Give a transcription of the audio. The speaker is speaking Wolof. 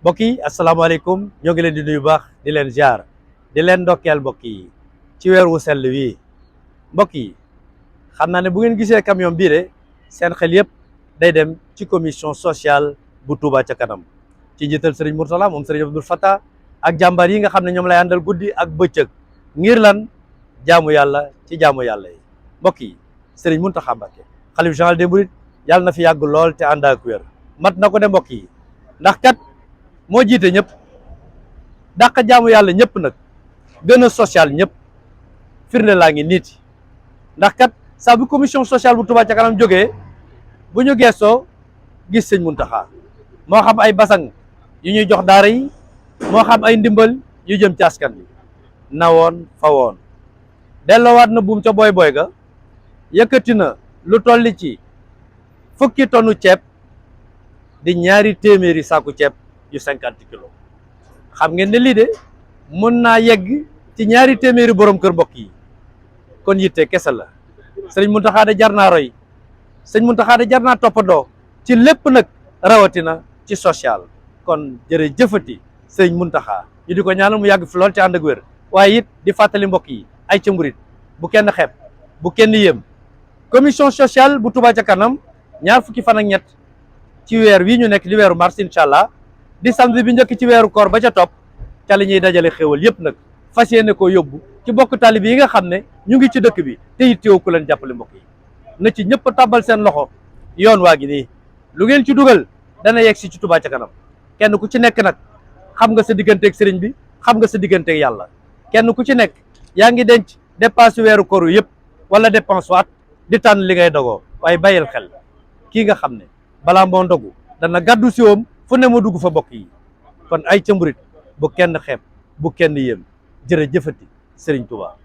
mbokk yi asalaamaaleykum ñoo ngi leen di nuyu baax di leen ziar di leen ndokkeel mbokk yi ci weer wu sell wii mbokk yi xam naa ne bu ngeen gisee camion bii de seen xel yëpp day dem ci commission sociale bu Touba ca kanam ci njiital Serigne Mourtala moom Serigne Abdoul Fattah ak jàmbaar yi nga xam ne ñoom lay àndal guddi ak bëccëg ngir lan jaamu yàlla ci jaamu yàlla yi mbokk yi Serigne Mountakha Mbacké xalif général des mourides yàlla na fi yàgg lool te ànd ak wér mat na ko de mbokk yi ndax kat moo jiite ñëpp dàq jaamu yàlla ñëpp nag gën a social ñëpp firnde laa ngi niiti ndax kat saa bu commission sociale bu Touba ca kanam jógee bu ñu geestoo gis sëñ Muntaxa moo xam ay basang yu ñuy jox daara yi moo xam ay ndimbal yu jëm ci askan bi nawoon fa woon delloowaat na buum ca boy boy ga yëkkati na lu tolli ci fukki tonu ceeb di 2 téeméeri saaku ceeb yu 50 kilos xam ngeen ne lii de mën naa yegg ci 2 téeméeri borom kër mbokk yi kon yitte kese la sëriñ Muntaxa de jar naa roy sëriñ Muntaxa de jar naa toppandoo ci lépp nag rawatina ci social kon jërëjëfati sëriñ Muntaxa ñu di ko ñaanal mu yàgg fi lool ci ànd ak wér waaye it di fàttali mbokk yi ay ca murit bu kenn xeeb bu kenn yéem commission sociale bu Touba ca kanam 2 fukki fan ak ñett ci weer wii ñu nekk di weeru mars incha allah di samedi bi njëkk ci weeru koor ba ca topp ca la ñuy dajale xéwal yëpp nag fas yéene koo yóbbu ci bokk taalibe yi nga xam ne ñu ngi ci dëkk bi te it teew ku leen jàppale mbokk yi na ci ñëpp tàbbal seen loxo yoon waa gi nii lu ngeen ci dugal dana yegg si ci Touba ca kanam kenn ku ci nekk nag xam nga sa digganteeg sëriñ bi xam nga sa digganteeg yàlla kenn ku ci nekk yaa ngi denc dépense weeru koor yëpp wala dépense waat di tànn li ngay dogoo waaye bàyyil xel kii nga xam ne balaa moo ndogu dana gàddu siwoom fu ne ma dugg fa mbokk yi kon ay ca murit bu kenn xeeb bu kenn yéem jërëjëfati Serigne Touba